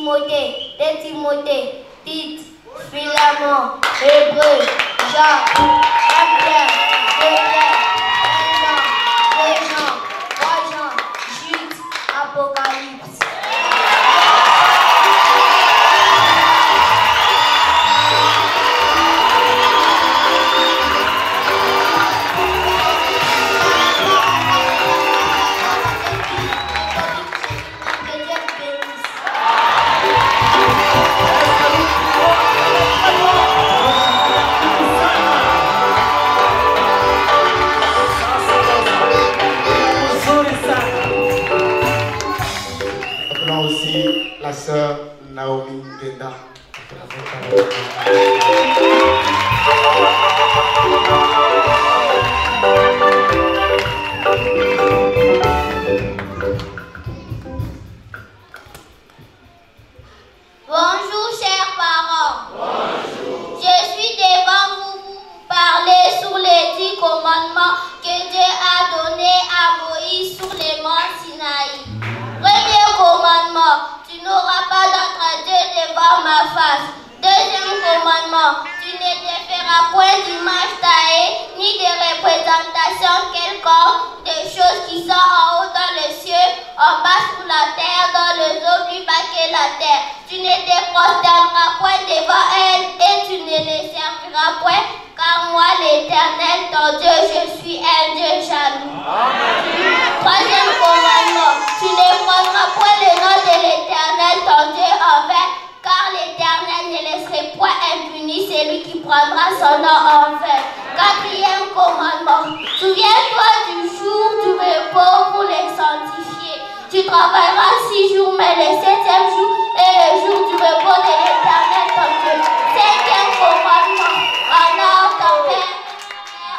Timothée, Tite, Philémon, Hébreu, Jacques, Pierre, Jean, 3 Jean, Jude, Apocalypse. La sœur Naomi Genda. Bonjour chers parents. Bonjour. Je suis devant vous pour parler sur les 10 commandements que Dieu a donnés à Moïse sur les monts Sinaï. Premier commandement, tu n'auras pas d'autre Dieu devant ma face. Deuxième commandement, tu ne te feras point d'image taillée, ni de représentation quelconque des choses qui sont en haut dans les cieux, en bas sur la terre, dans les eaux plus bas que la terre. Tu ne te prosterneras point devant elles et tu ne les serviras point, car moi l'Éternel, ton Dieu, je suis un Dieu jaloux. Troisième commandement, tu ne prendras point le nom de l'Éternel, ton Dieu, en vain, car l'Éternel ne laisserait point impuni celui qui prendra son nom en vain. Quatrième commandement, souviens-toi du jour du repos pour les sanctifier. Tu travailleras 6 jours, mais le 7e jour est le jour du repos de l'Éternel, ton Dieu. Cinquième commandement, honore ton père,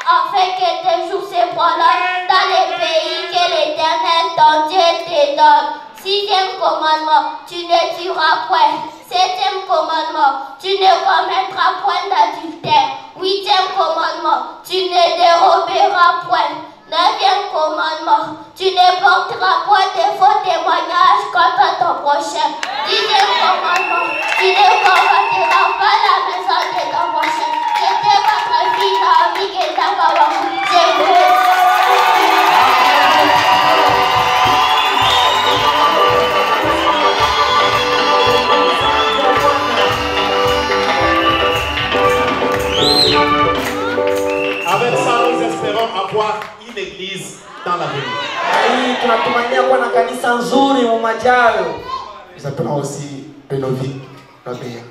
afin que tes jours se prolongent dans le pays que l'Éternel, ton Dieu, te donne. Sixième commandement, tu ne tueras point. Septième commandement, tu ne commettras point d'adultère. Huitième commandement, tu ne déroberas point. Neuvième commandement, tu ne porteras point de faux témoignages contre ton prochain. Dixième commandement, tu ne convoiteras pas la maison de ton prochain. C'était votre fille Naomi Genda Kawaku. Je vous Avec ça, nous espérons avoir une église dans l'avenir. Nous appelons aussi Benovi Rabea.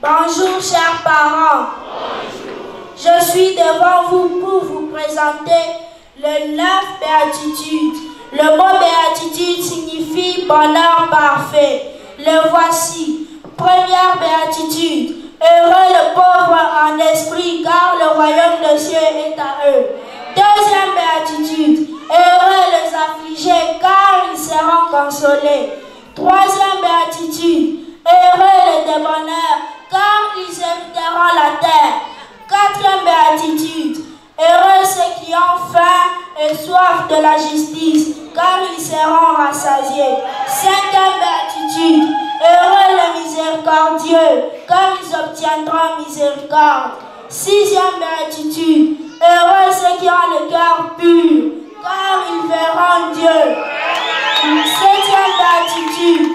Bonjour chers parents. Bonjour. Je suis devant vous pour vous présenter les 9 béatitudes. Le mot béatitude signifie bonheur parfait. Le voici. Première béatitude. Heureux le pauvre en esprit, car le royaume des cieux est à eux. Deuxième béatitude. Heureux les affligés, car ils seront consolés. Troisième béatitude. Heureux les débonneurs, car ils hériteront la terre. Quatrième béatitude. Heureux ceux qui ont faim et soif de la justice, car ils seront rassasiés. Cinquième béatitude. Heureux les miséricordieux, car ils obtiendront miséricorde. Sixième béatitude. Heureux ceux qui ont le cœur pur, car ils verront Dieu. Septième béatitude.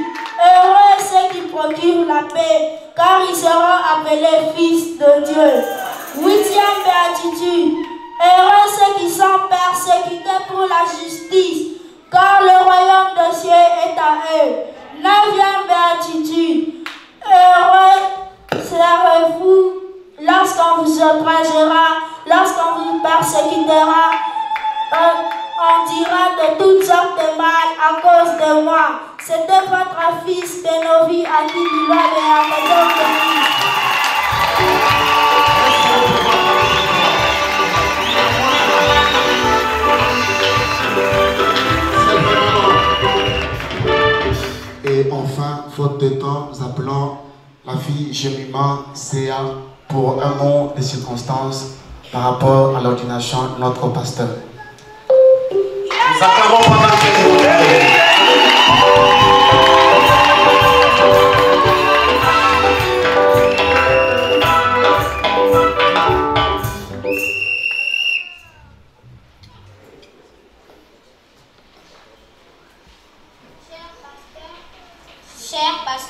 Heureux ceux qui procurent la paix, car ils seront appelés fils de Dieu. Huitième béatitude. Heureux ceux qui sont persécutés pour la justice, car le royaume des cieux est à eux. Neuvième béatitude. Heureux serez-vous lorsqu'on vous outragera, lorsqu'on vous persécutera. On dira de toutes sortes de mal à cause de moi. C'était votre fils Benovi à qui il a Et enfin, faute de temps, nous appelons la fille Jemima Séa pour un mot de circonstance par rapport à l'ordination de notre pasteur. Nous acclamons pendant que nous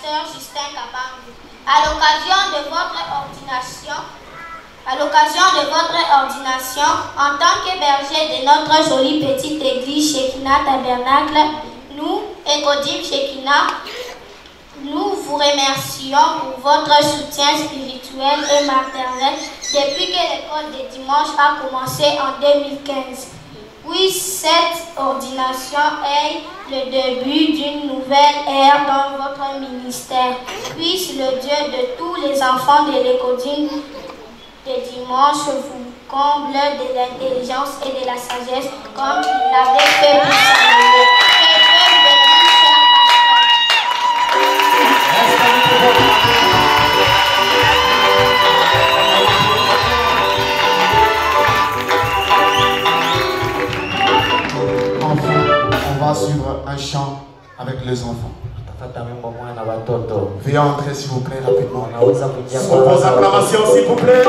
pasteur Justin Kabangu. À l'occasion de votre ordination, en tant que berger de notre jolie petite église Shekinah Tabernacle, nous, Ekodim Shekinah, nous vous remercions pour votre soutien spirituel et maternel depuis que l'école des dimanches a commencé en 2015. Puisse cette ordination être le début d'une nouvelle ère dans votre ministère. Puisse le Dieu de tous les enfants de l'école des dimanches vous comble de l'intelligence et de la sagesse comme il l'avait fait pour Samuel. Que Dieu bénisse, cher On va suivre un chant avec les enfants. Veuillez entrer s'il vous plaît rapidement. Sous vos acclamations s'il vous plaît.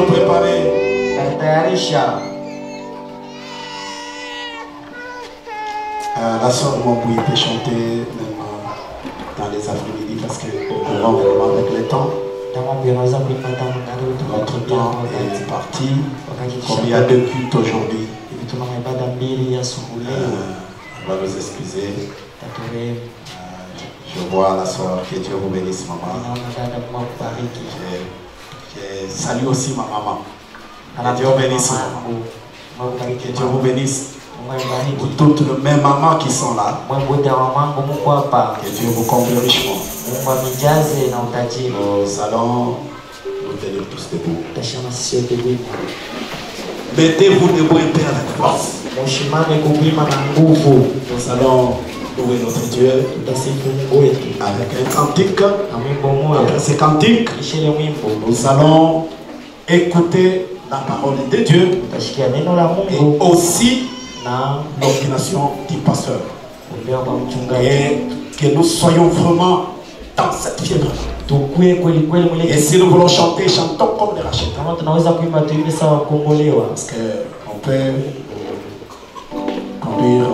nous préparer la soeur Mambouille peut chanter maintenant dans les après-midi parce que on va vraiment avec le temps. Notre temps est parti. Comme il y a 2 cultes aujourd'hui, on va nous excuser. Je vois la soeur, que Dieu vous bénisse, maman. Je salue aussi ma maman. Que Dieu bénisse, maman. Que Dieu vous bénisse. Pour toutes mes mamans qui sont là, que Dieu vous comble richement. Nous allons nous tenir tous debout. Mettez-vous debout et paix avec force. Nous allons louer notre Dieu avec un cantique. Après ce cantique, nous allons écouter la parole de Dieu et aussi l'ordination du pasteur. Et que nous soyons vraiment dans cette fièvre. Et si nous voulons chanter, chantons comme les rachètes. Parce qu'on peut conduire.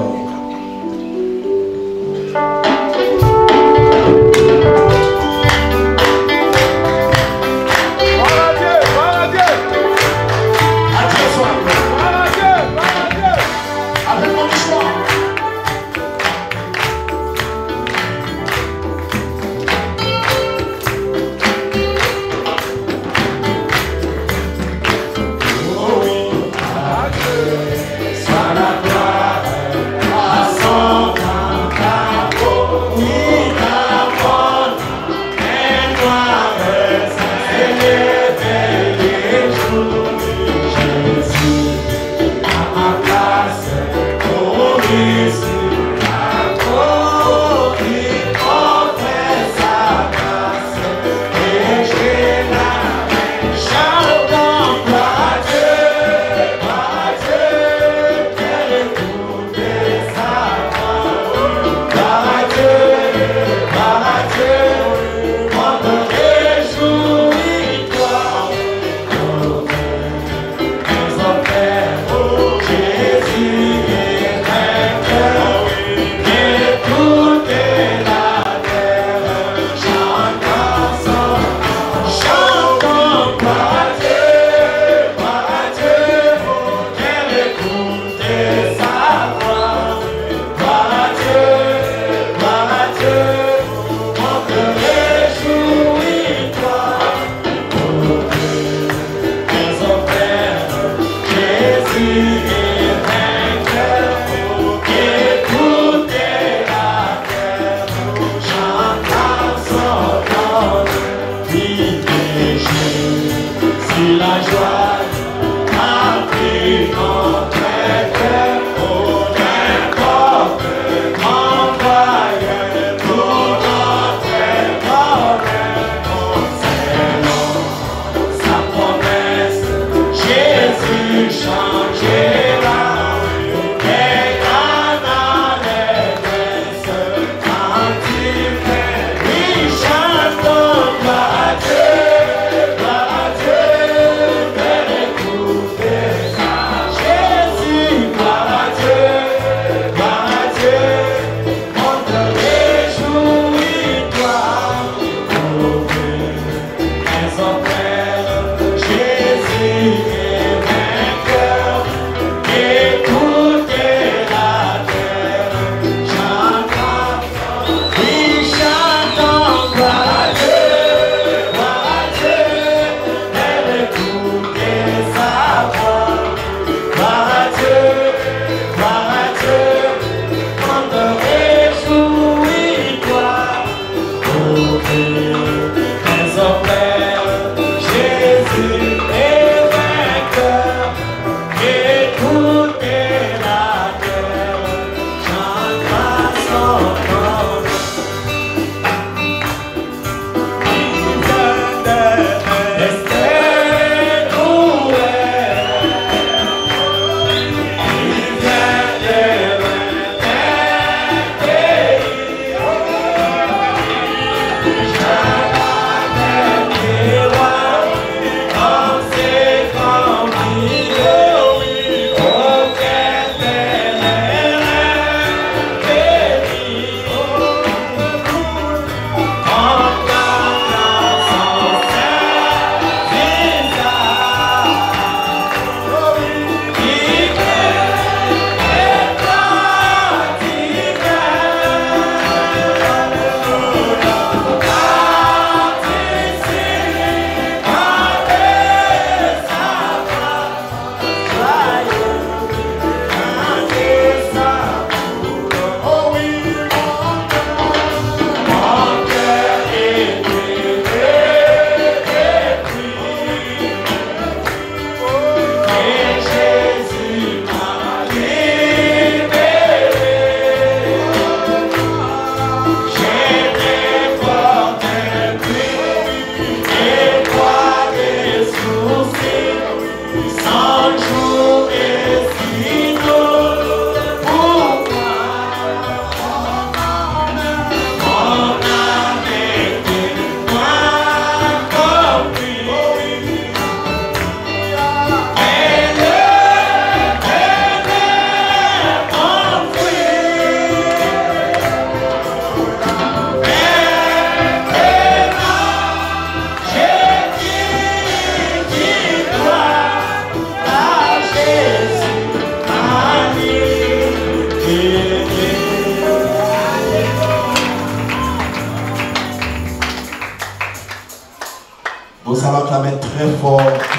Nous allons acclamer très fort. Très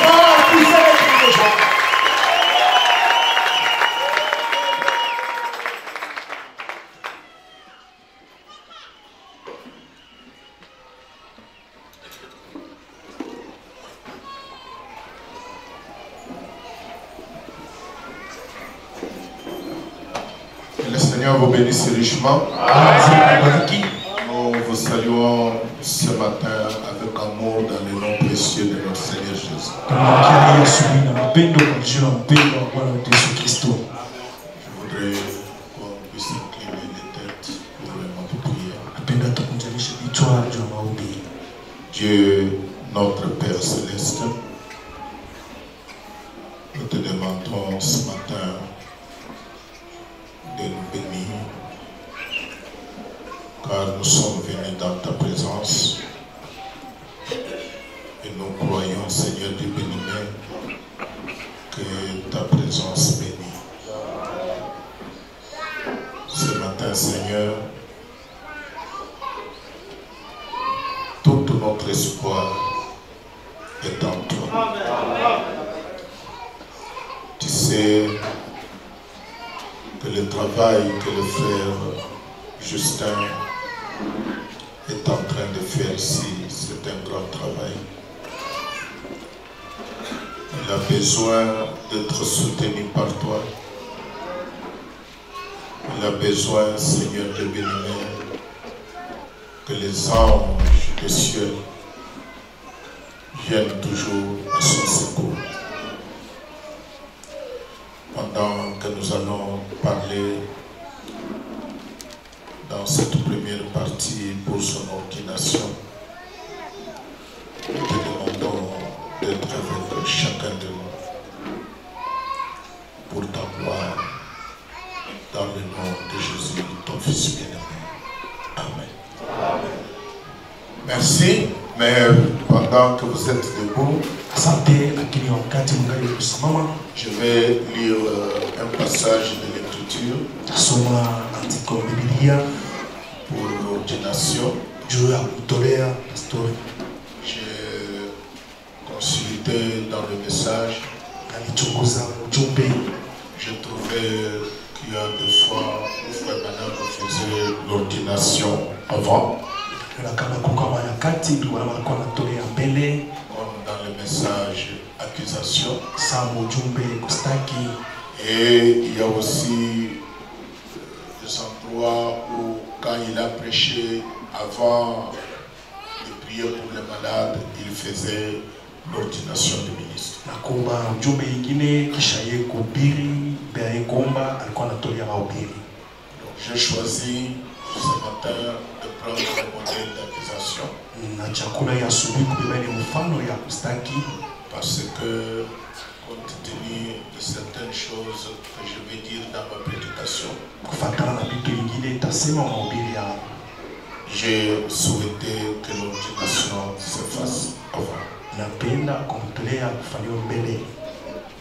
fort, poussez les cris de joie. Le Seigneur vous bénisse richement. Nous vous saluons ce matin avec amour dans le nom précieux de notre Seigneur Jésus. Je voudrais qu'on puisse incliner les têtes pour le moment de prière. Dieu, notre Père Céleste, nous te demandons ce matin de nous bénir, car nous sommes venus dans ta présence et nous croyons, Seigneur Dieu béni, que ta présence bénit. Ce matin, Seigneur, tout notre espoir est en toi. Tu sais que le travail que le frère Justin est en train de faire ici, c'est un grand travail. Il a besoin d'être soutenu par toi. Il a besoin, Seigneur de béni, que les anges du ciel viennent toujours à son secours. Pendant que nous allons parler dans cette première partie pour son ordination, nous te demandons d'être avec chacun de nous pour ta gloire, dans le nom de Jésus, ton Fils bien-aimé. Amen. Merci, mais pendant que vous êtes debout, je vais lire un passage de l'écriture pour l'ordination. J'ai consulté dans le message. J'ai trouvé qu'il y a des fois où Frère Branham faisait l'ordination avant. Comme dans le message accusation. Et il y a aussi des endroits où quand il a prêché avant de prier pour les malades, il faisait l'ordination du ministre. J'ai choisi ce matin de prendre le modèle d'accusation. Parce que, compte tenu de certaines choses que je vais dire dans ma prédication, j'ai souhaité que l'ordination se fasse avant.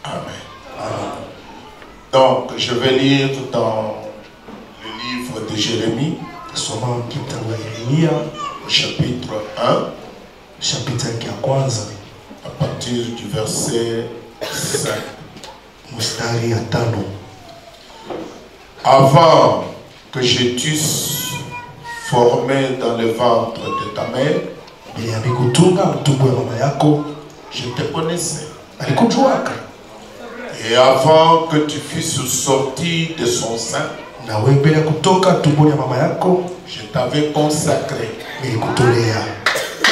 Amen. Donc, je vais lire dans le livre de Jérémie, chapitre 1, à partir du verset 5. Avant que je t'eusse formé dans le ventre de ta mère, je te connaissais. Et avant que tu fusses sorti de son sein, je t'avais consacré.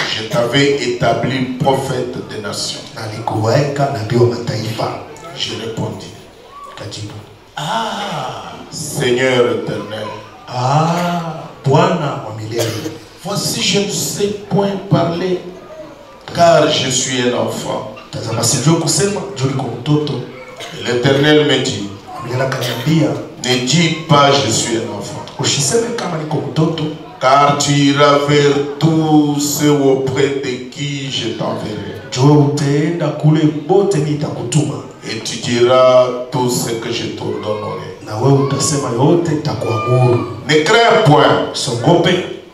Je t'avais établi prophète des nations. Je répondis. Ah, Seigneur éternel. Voici, je ne sais point parler, car je suis un enfant. L'Éternel me dit, ne dis pas je suis un enfant, car tu iras vers tous ceux auprès de qui je t'enverrai. Et tu diras tout ce que je t'ordonnerai. Ne crains point,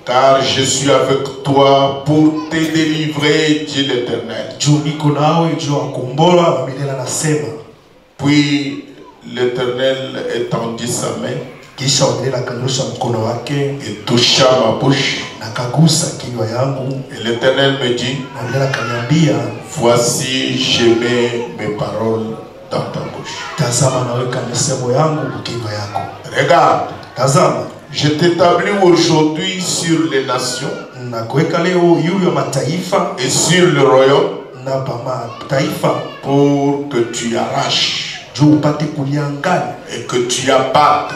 Car je suis avec toi pour te délivrer, dit l'Éternel. Puis l'Éternel étendit sa main et toucha ma bouche. Et l'Éternel me dit, voici, je mets mes paroles dans ta bouche. Regarde, je t'établis aujourd'hui sur les nations et sur le royaume pour que tu arraches et que tu abattes,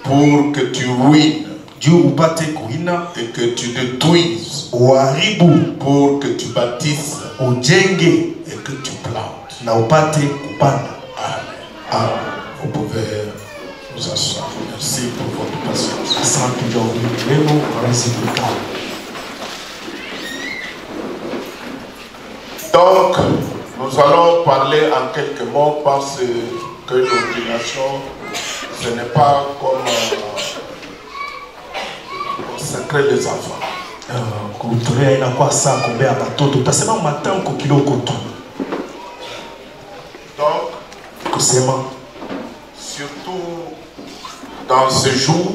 pour que tu ruines et que tu détruises, pour que tu bâtisses et que tu plantes. Amen. Vous pouvez vous asseoir. Merci pour votre patience. Donc, nous allons parler en quelques mots parce que l'ordination, ce n'est pas comme consacrer les enfants. Donc, surtout dans ce jour,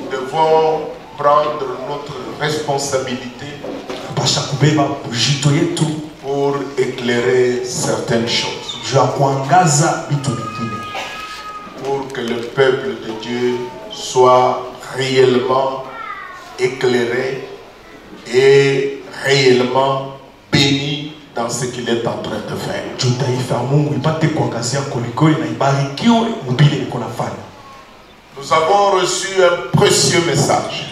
nous devons prendre notre responsabilité pour éclairer certaines choses, pour que le peuple de Dieu soit réellement éclairé et réellement béni dans ce qu'il est en train de faire. Nous avons reçu un précieux message.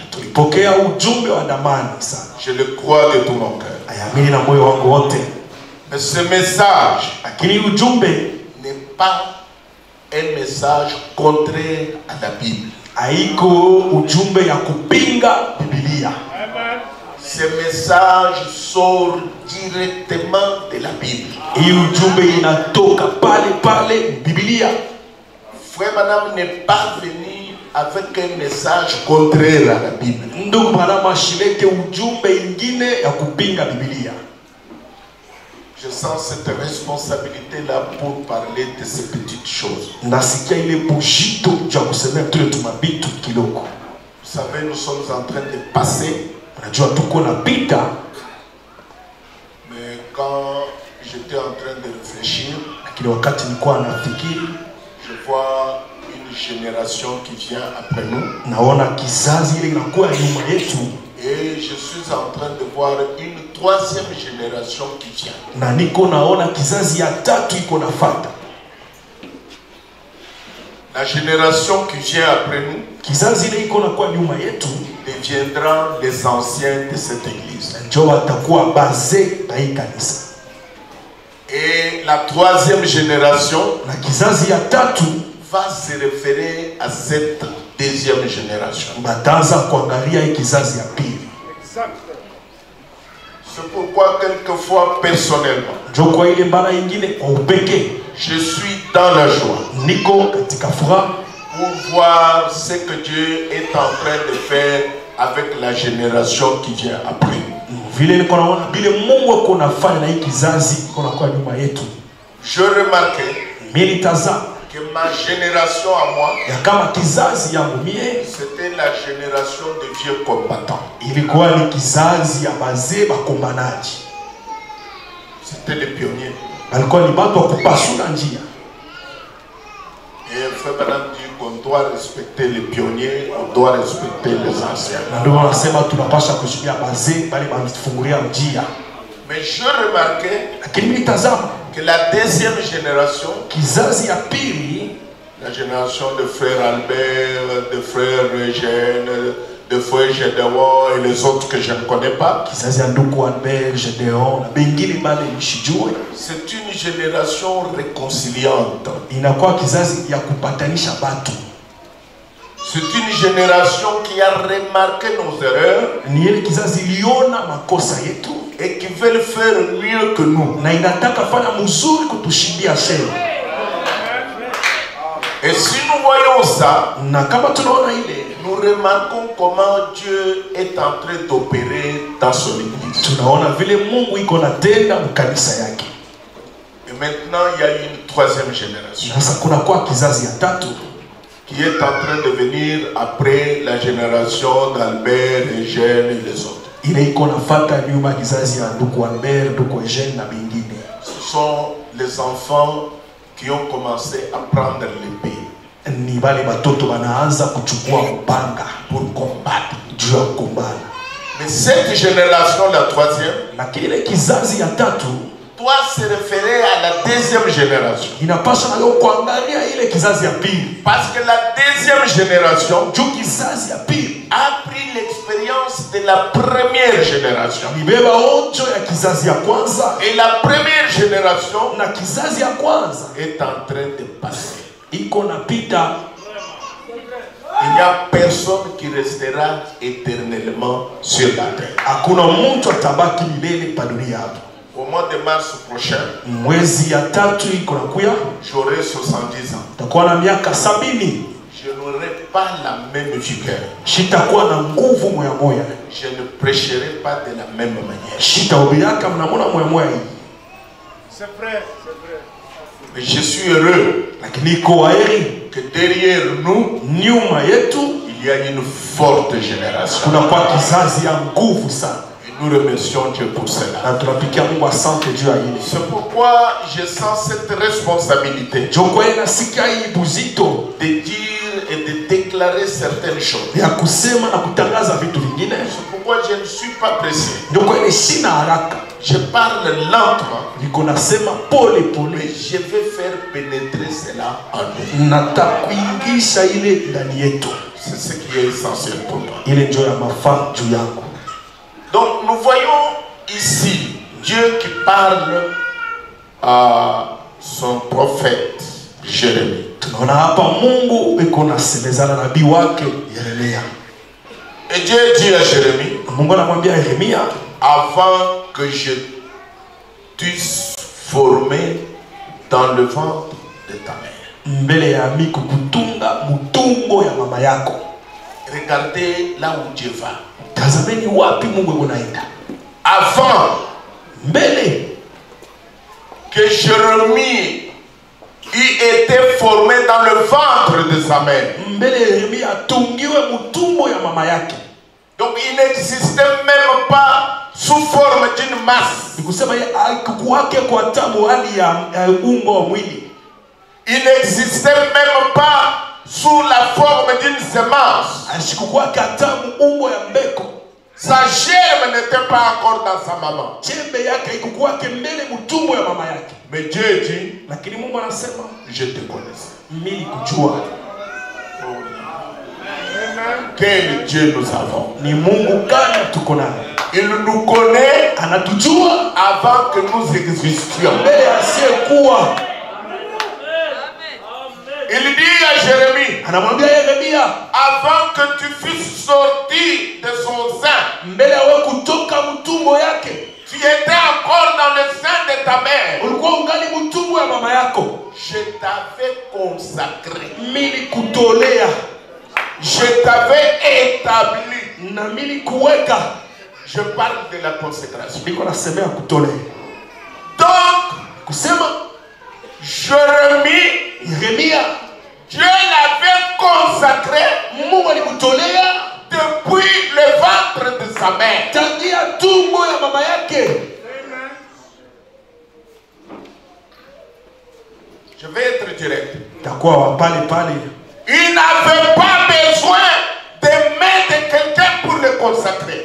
Je le crois de tout mon cœur. Mais ce message n'est pas un message contraire à la Bible. Ce message sort directement de la Bible. Frère Madame n'est pas venu avec un message contraire à la Bible. Je sens cette responsabilité-là pour parler de ces petites choses. Vous savez, nous sommes en train de passer. Mais quand j'étais en train de réfléchir, je vois une génération qui vient après nous. Et je suis en train de voir une troisième génération qui vient. La génération qui vient après nous deviendra les anciens de cette église. Et la troisième génération va se référer à cette deuxième génération. C'est pourquoi quelquefois personnellement, je suis dans la joie pour voir ce que Dieu est en train de faire avec la génération qui vient après. Je remarquais que ma génération à moi, c'était la génération de vieux combattants. C'était les pionniers. Et frère Madame dit qu'on doit respecter les pionniers, on doit respecter les anciens. Mais je remarquais que la deuxième génération, la génération de frère Albert, de frère Eugène, de frère Gédéon et les autres que je ne connais pas, c'est une génération réconciliante. C'est une génération qui a remarqué nos erreurs et qui veut faire mieux que nous. Et si nous voyons ça, nous remarquons comment Dieu est en train d'opérer dans son église. Tunaona vile Mungu iko natenda mkanisa yake. Et maintenant, il y a une troisième génération. Sasa kuna kwa kizazi ya tatu qui est en train de venir après la génération d'Albert, Eugène et les autres. Ile iko nafuata nyuma kizazi ya ndugu Albert, ndugu Eugène na bingine. Ce sont les enfants qui ont commencé à prendre l'épée. Ni bale batoto banaanza kuchukua upanga pour combattre, juu ya kumbana. Mais cette génération, la troisième, lakini ile kizazi ya tatu doit se référer à la deuxième génération. Inapaswa nayo kuangalia ile kizazi ya pili. Parce que la deuxième génération juu kizazi ya pili a pris l'expérience de la première génération. Ibeba onjo ya kizazi ya kwanza. Et la première génération na kizazi ya kwanza est en train de passer. Iko napita. Il n'y a personne qui restera éternellement sur la terre. Hakuna mtu atabaki milele pa dunia hapa. Au mois de mars prochain, mwezi ya tatu iko nakuya, j'aurai 70 ans. Takuwa na miaka 70. Je n'aurai pas la même vigueur. Shitakuwa na nguvu moya moya. Je ne prêcherai pas de la même manière. Shitaubiriaka mnamona moya moya hii. C'est vrai, c'est vrai. Mais je suis heureux que derrière nous, il y a une forte génération. Et nous remercions Dieu pour cela. C'est pourquoi je sens cette responsabilité de dire et de déclarer certaines choses. C'est pourquoi je ne suis pas pressé. Je parle lentement, mais je vais faire pénétrer cela en nous. C'est ce qui est essentiel pour moi. Donc nous voyons ici Dieu qui parle à son prophète Jérémie. Et Dieu dit à Jérémie, avant que je t'eusse formé dans le ventre de ta mère. Regardez là où Dieu va. Avant que Jérémie eût été formé dans le ventre de sa mère. Donc il n'existait même pas sous forme d'une masse. Il n'existait même pas sous la forme d'une semence. Sa germe n'était pas encore dans sa maman. Mais Dieu dit, je te connais. Quel Dieu nous avons. Il nous connaît avant que nous existions. Il dit à Jérémie, avant que tu fusses sorti de son sein, tu étais encore dans le sein de ta mère. Je t'avais consacré. Je t'avais établi. Je parle de la consécration. Donc, Jérémie, Dieu l'avait consacré depuis le ventre de sa mère. Je vais être direct. Il n'avait pas besoin de main de quelqu'un pour le consacrer.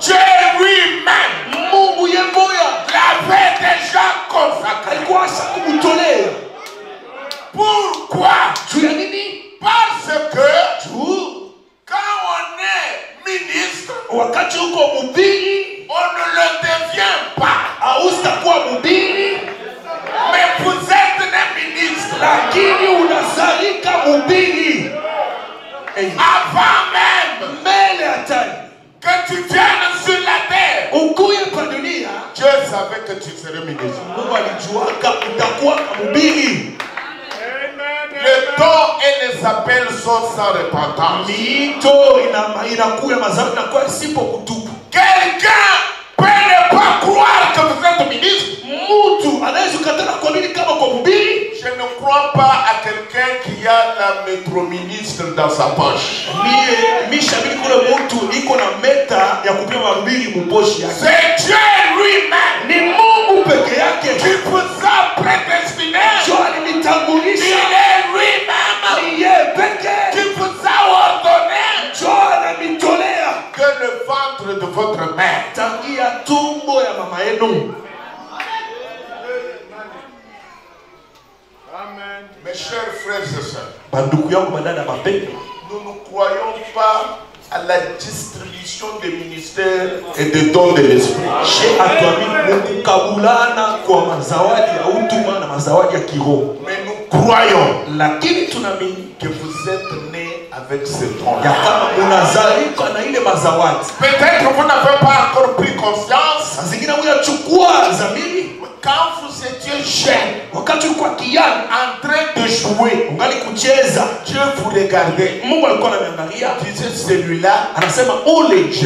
Dieu lui-même l'avait déjà consacré. Pourquoi? Parce que quand on est ministre, on ne le devient pas. Mais vous êtes un ministre. Avant même que tu viennes sur la terre, Dieu savait que tu serais ministre. Le dons et les appels sont sans repentance. Quelqu'un peut ne pas croire que vous êtes ministre. Je ne crois pas à quelqu'un qui a la métro-ministre dans sa poche. C'est Dieu lui-même qui vous a prédestiné. Il est lui-même qui vous a ordonné que le ventre de votre mère. Amen. Mes chers frères et sœurs, nous ne croyons pas à la distribution des ministères et des dons de l'esprit. Mais nous croyons que vous êtes nés avec ce don. Peut-être que vous n'avez pas encore pris conscience. Quand vous étiez jeune, en train de jouer, Dieu vous regardait. Disait celui-là, je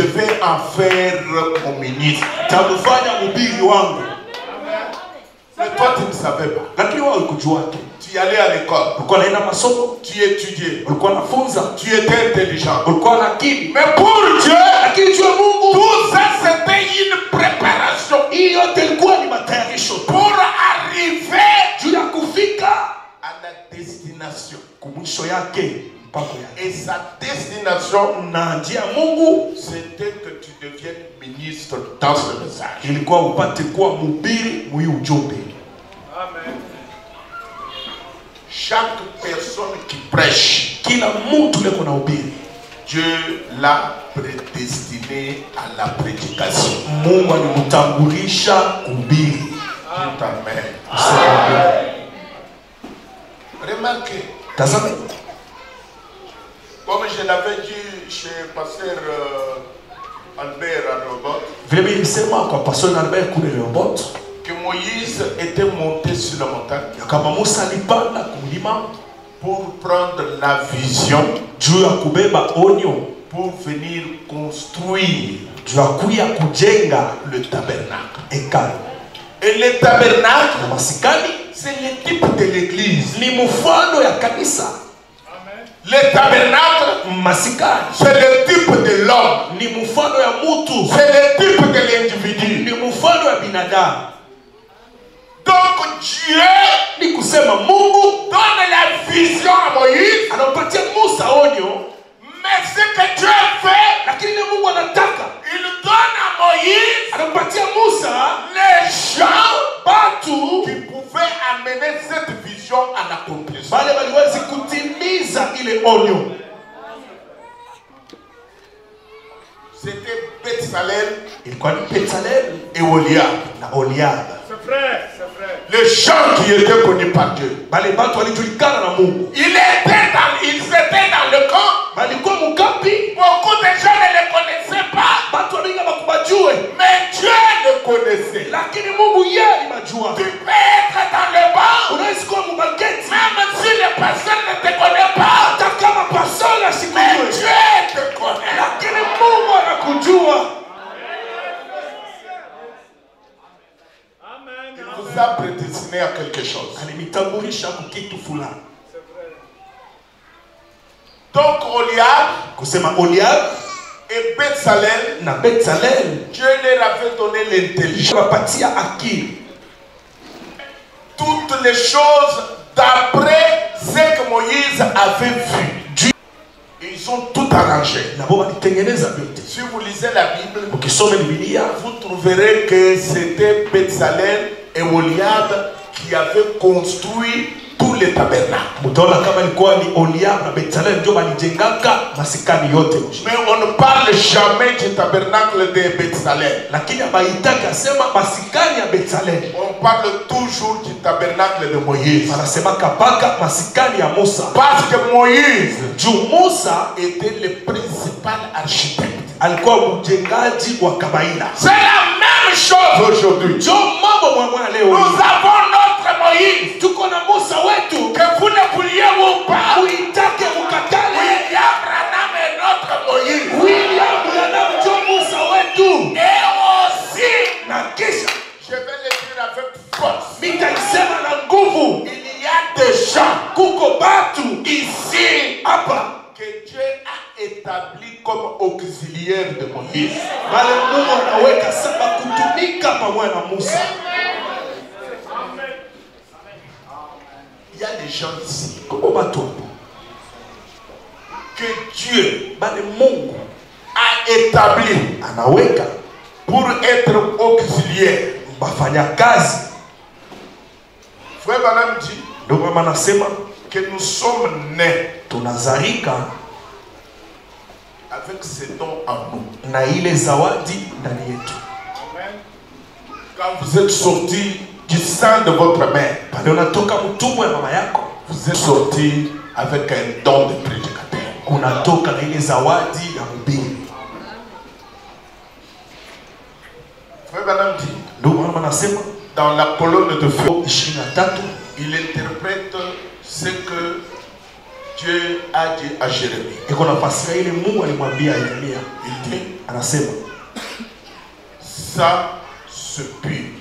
vais en faire mon ministre. Mais toi tu ne savais pas. Tu allais à l'école. Tu étudiais. Tu étais intelligent. Mais pour Dieu, tout ça c'était une préparation pour arriver à la destination. Et sa destination, c'était que tu deviennes ministre dans ce message. Amen. Chaque personne qui prêche, Dieu l'a prédestiné à la prédication. Amen. Remarquez, comme je l'avais dit chez pasteur Albert Robot, que Moïse était monté sur la montagne pour prendre la vision, pour venir construire le tabernacle. Et le tabernacle, c'est le type de l'église. Le tabernacle, c'est le type de l'homme. C'est le type de l'individu. Donc Dieu donne la vision à Moïse. Mais ce que Dieu fait, il donne à Moïse les gens qui pouvaient amener cette vision à l'accomplissement. C'était Bethsalel et Oliab. C'est vrai. Les gens qui étaient connus par Dieu. Ils étaient dans le camp. Beaucoup de gens ne les connaissaient pas. Mais Dieu le connaissait. Tu peux être dans le banc. Même si le pasteur ne te connaît pas. Mais Dieu te connaît. Il vous a prédestiné à quelque chose. Donc Oliab et Bethsalel, Dieu leur avait donné l'intelligence. Toutes les choses d'après ce que Moïse avait vu. Ils ont tout arrangé. Si vous lisez la Bible, vous trouverez que c'était Bethsalel et Oliab qui avaient construit tous les tabernacles. Mais on ne parle jamais du tabernacle de Bethsalel. On parle toujours du tabernacle de Moïse. Parce que Moïse était le principal architecte. C'est la même chose aujourd'hui. Nous avons notre Moïse que vous ne vouliez pas nguvu. Il y a des gens kuko batu ici hapa que Dieu a établi comme auxiliaire de Moïse. Bale Mungu anaweka saba kutumika pamoja na Musa. Il y a des gens ici Kuko batu que Dieu bale Mungu a établi anaweka pour être auxiliaire. bafanya kazi. Frère Branham dit Ndio mama anasema que nous sommes nés tunazalika avec ce don en nous. na ile zawadi ndani yetu. Quand vous êtes sortis du sein de votre mère, Pale unatoka mtumbo ya mama yako, vous êtes sortis avec un don de prédicateur. unatoka na ile zawadi ya mhubiri. Frère Branham dit Ndio mama anasema dans la colonne de feu, 23 il interprète ce que Dieu a dit à Jérémie. iko nafasi ile Mungu alimwambia Yeremia. Il dit Anasema ça se pue.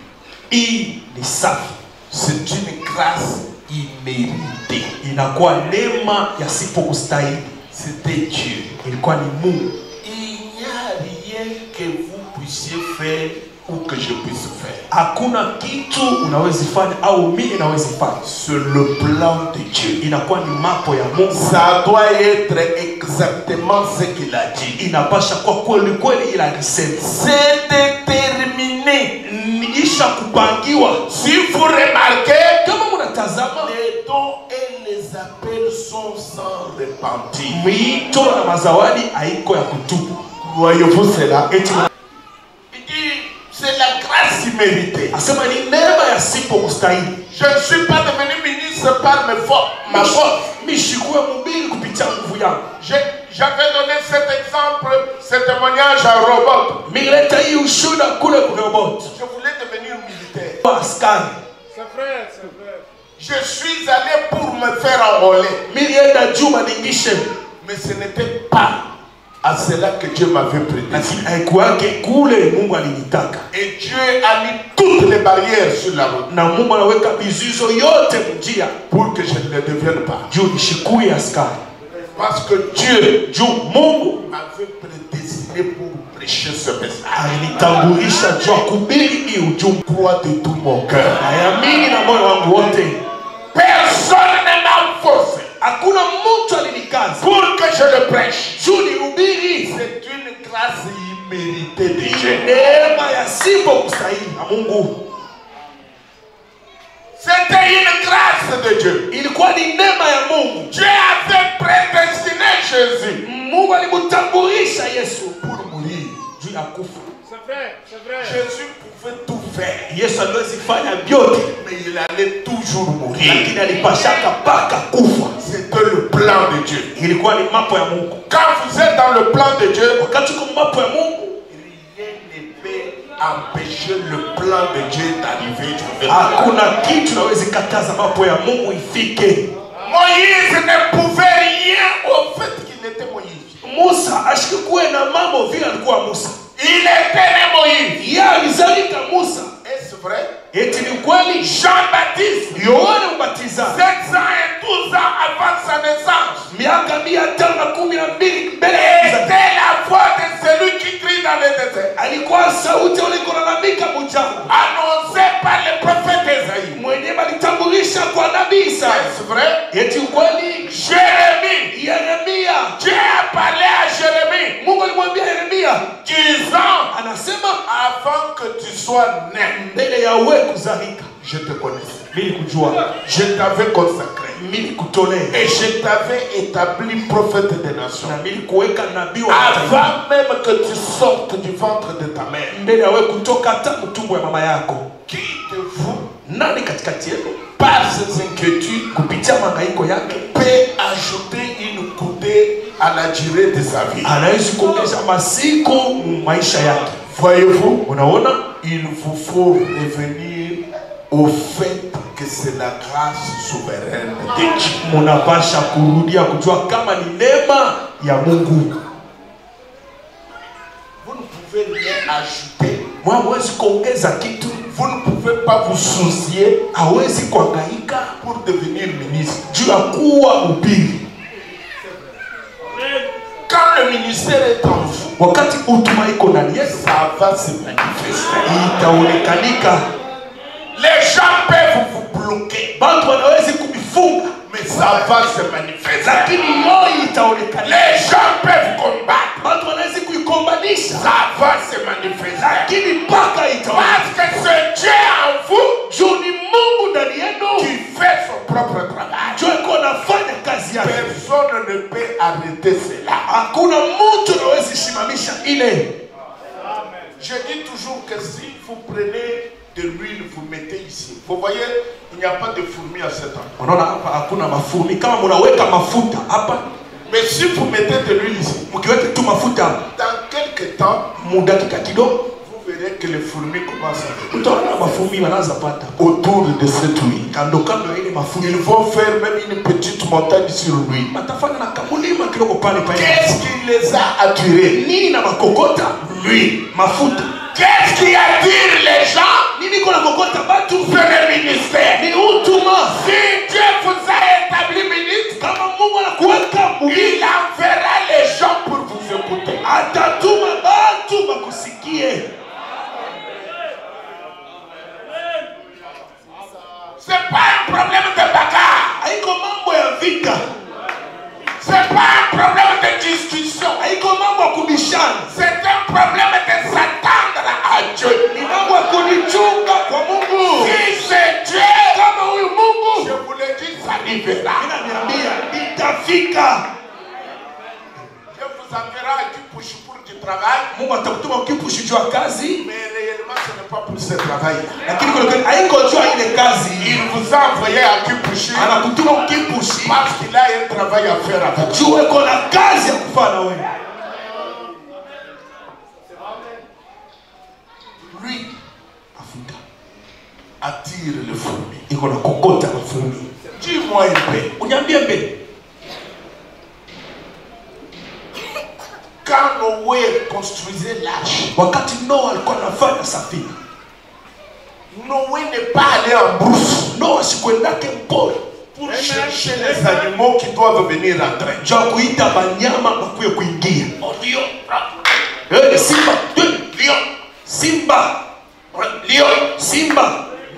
hii ni safi, C'est une grâce imméritée. inakuwa neema yasipo kustahili. C'était Dieu. Ilikuwa ni Mungu. Il n'y a rien que vous puissiez faire ou que je puisse faire. Hakuna kitu unaweza fanya au mimi naweza fanya. C'est le plan de Dieu. Inakuwa ni mapo ya Mungu. Ça doit être exactement ce qu'il a dit. Inapasha kwa kweli kweli ila alisema. C'est déterminé. Niisha kupangiwa. Si vous remarquez, Kama mnatazama les dons et les appels sont sans repentir. mwito na mazawadi haiko ya kutubu. Voyez-vous cela? Eti Il dit, c'est la grâce imméritée. asema ni neema yasipo kustahili. Je ne suis pas devenu ministre par ma force. Mishikuwe mhubiri kupitia nguvu yangu. J'avais donné cet exemple, ce témoignage à Robot. Mileta hii ushuda kule kwa robot. Je voulais devenir militaire. Askari. C'est vrai, c'est vrai. Je suis allé pour me faire enrôler. Milienda juma ningishe. Mais ce n'était pas à cela que Dieu m'avait prédestiné. Haikuwake kule Mungu alinitaka. Et Dieu a mis toutes les barrières sur la route Na Mungu anaweka vizuizo yote mjia pour que je ne le devienne pas. juu nishikuye askari. Parce que Dieu Juu Mungu m'avait prédestiné pour prêcher ce message. alinitambulisha juu kuhubiri hii ujumbe. Crois de tout mon cœur. Naamini na moyo wangu wote. Personne ne m'a forcé Hakuna mtu alinikaza pour que je le prêche. juu nihubiri. C'est une grâce imméritée de Dieu. Neema yasipo kustahili na Mungu. C'était une grâce de Dieu. Ilikuwa ni neema ya Mungu. Dieu avait prédestiné Jésus Mungu alimtambulisha Yesu pour mourir. juu ya kufa. C'est vrai, c'est vrai. Jésus pouvait tout faire, Yesu aliwezi fanya vyote, mais il allait toujours mourir. lakini alipashaka paka kufa. C'était le plan de Dieu. Ilikuwa ni mapo ya Mungu. Quand vous êtes dans le plan de Dieu, Wakati kwa mapo ya Mungu, rien ne peut empêcher le plan de Dieu d'arriver. hakuna kitu nawezi kataza mapo ya Mungu ifike. Moïse ne pouvait rien au fait qu'il était Moïse. Musa ashikuwe na mambo vile alikuwa Musa. Il était né Moïse. Yeye alizalika Musa. Est-ce vrai? Eti ni kweli Jean-Baptiste, Yohana Mbatizaji 712 ans avant sa naissance, miaka 512 mbele ya kuzaliwa était la voix de celui qui crie dans le désert, alikuwa sauti iliyolalamika mjangwa, annoncée par le prophète Esaïe. mwenyewe alitambulisha kwa nabii Isaya. Est-ce vrai? Eti ukweli Jérémie, Yeremia, Dieu a parlé à Jérémie, Mungu alimwambia Yeremia, disant, anasema avant que tu sois né, mbele ya wewe kuzalika je te connaissais. mimi kujua, Je t'avais consacré. mimi kutolea, Et je t'avais établi prophète des nations. na mimi kuweka nabii wa mataifa Avant même que tu sortes du ventre de ta mère. mbele ya wewe kutoka hata mtumbo ya mama yako. Qui de vous, Nani katikati yenu par ses inquiétudes, kupitia mahangaiko yake peut ajouter une coudée à la durée de sa vie? anaweza kuongeza masiku mu maisha yake? Voyez-vous, Unaona, il vous faut revenir au fait que c'est la grâce souveraine de Dieu. munapasha kurudia kujua kama ni neema ya Mungu. Vous ne pouvez rien ajouter. Mwawezi kuongeza kitu. Vous ne pouvez pas vous soucier pour devenir ministre. Quand le ministère est en vous, ça va se manifester. Les gens peuvent vous bloquer, mais ça va se manifester. Les gens peuvent combattre, ça va se manifester. Parce que c'est Dieu en vous qui fait son propre travail. Personne ne peut arrêter cela. Je dis toujours que si vous prenez de l'huile, vous mettez ici. Vous voyez, il n'y a pas de fourmis à cet endroit. Mais si vous mettez de l'huile ici, dans quelques temps, vous verrez que les fourmis commencent à autour de cette huile. Ils vont faire même une petite montagne sur l'huile. Qu'est-ce qui les a attirés? L'huile. Qu'est-ce qui attire les gens? C'est le ministère. Si Dieu vous a établi ministre, il enverra les gens pour vous écouter. C'est pas un problème de bagarre. C'est pas un problème de discussion. C'est un problème de s'attendre à Dieu. Si c'est Dieu, je vous le dis, ça arrivera. Dieu vous enverra à Kipushi pour du travail. Mais réellement, ce n'est pas pour ce travail. Il vous a envoyé à Kipushi parce qu'il a un travail à faire avec vous. Lui attire les fourmis. Dis-moi un peu. Quand Noé construisait l'arche, Noé n'est pas allé en brousse pour chercher les animaux qui doivent venir entrer. Simba.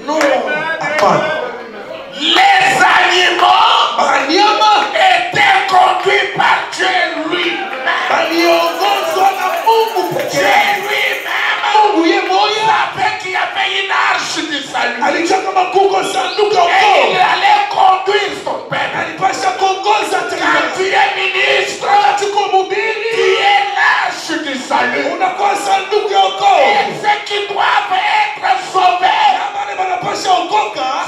Non. Les animaux étaient conduits par Dieu lui-même. Dieu lui-même savait qu'il y avait une arche du salut. Et il allait conduire son peuple. Quand tu es ministre, tu es l'arche du salut. Et ceux qui doivent être sauvés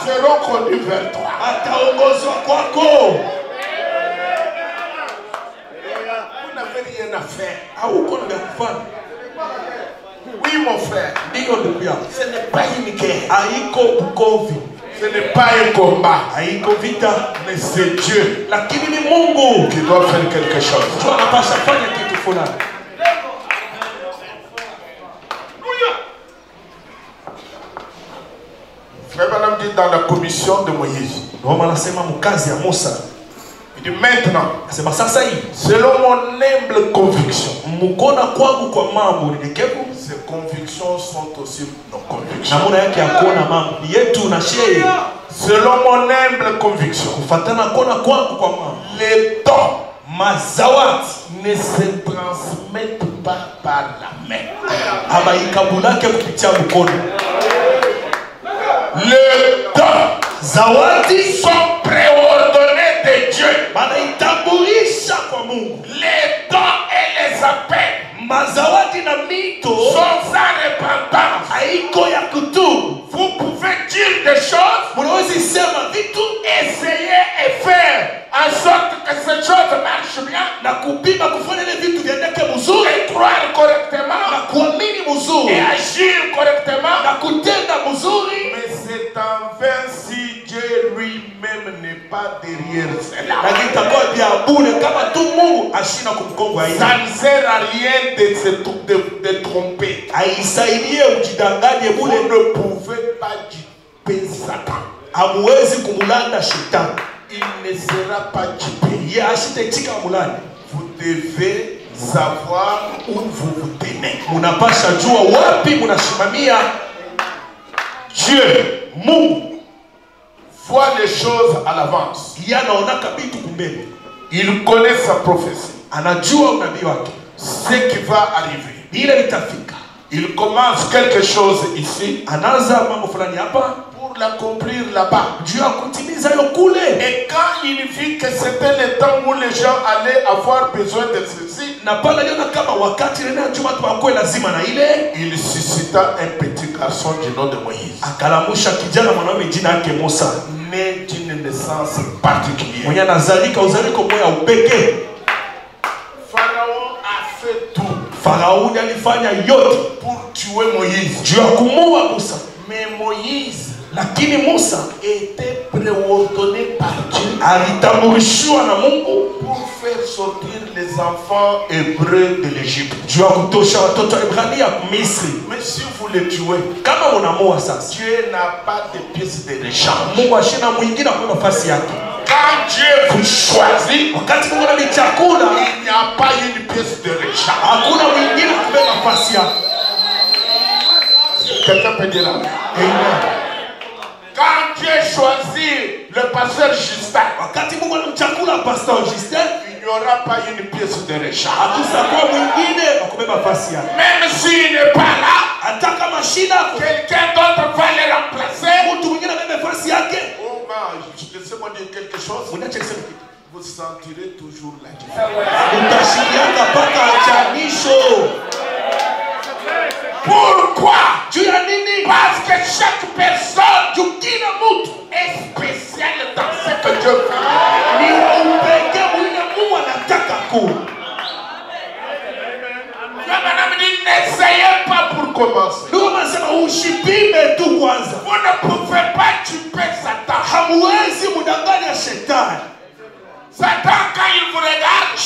seront conduits vers toi. Vous n'avez rien à faire. Oui, mon frère. Ce n'est pas une guerre. Ce n'est pas un combat. Mais c'est Dieu qui doit faire quelque chose. Frère Branham dit dans la commission de Moïse, il dit maintenant, selon mon humble conviction, ces convictions sont aussi nos convictions. Selon mon humble conviction, les dons ne se transmettent pas par la main. Les dons sont préordonnés de Dieu. Les dons et les appels sont sans repentance. Vous pouvez dire des choses, essayer et faire en sorte que ces choses marchent bien, et croire correctement, et agir correctement. Mais c'est en vain si Dieu lui-même n'est pas derrière cela. Ça ne sert à rien de tromper. Vous ne pouvez pas duper Satan. Hamwezi kumulanda shetani. Il ne sera pas dupé. Vous devez savoir où vous vous tenez. Munapasha jua wapi munashimamia. Dieu, Mungu, voit les choses à l'avance. Il connaît sa prophétie. Ce qui va arriver. Il commence quelque chose ici pour l'accomplir là-bas. Et quand il vit que c'était le temps où les gens allaient avoir besoin de ceci, il suscita un petit garçon du nom de Moïse, né d'une naissance particulière. Pharaon a fait tout pour tuer Moïse. Mais Moïse était préordonné par Dieu pour faire sortir les enfants hébreux de l'Égypte. Mais si vous les tuez, Dieu n'a pas de pièces de rechange. Quand Dieu vous choisit, il n'y a pas une pièce de rechange. Quelqu'un peut dire amen. Quand Dieu choisit le pasteur Justin, il n'y aura pas une pièce de rechange. Même s'il n'est pas là, quelqu'un d'autre va le remplacer. Oh man, laissez-moi dire quelque chose. Vous sentirez toujours la différence. Pourquoi? Parce que chaque personne est spéciale dans ce que Dieu fait. N'essayez pas pour commencer. Vous ne pouvez pas tuer Satan. Satan, quand il vous regarde, il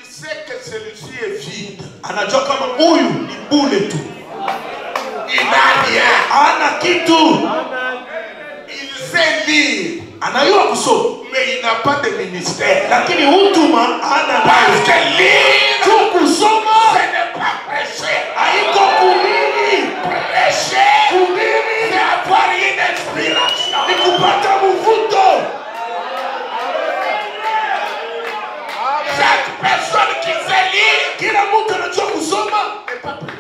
sait que celui-ci est vide. Il n'a rien. Il sait lire. Mais il n'a pas de ministère. Parce que lire, ce n'est pas prêcher. Prêcher, c'est avoir une inspiration. Chaque personne qui sait lire n'est pas prêcher.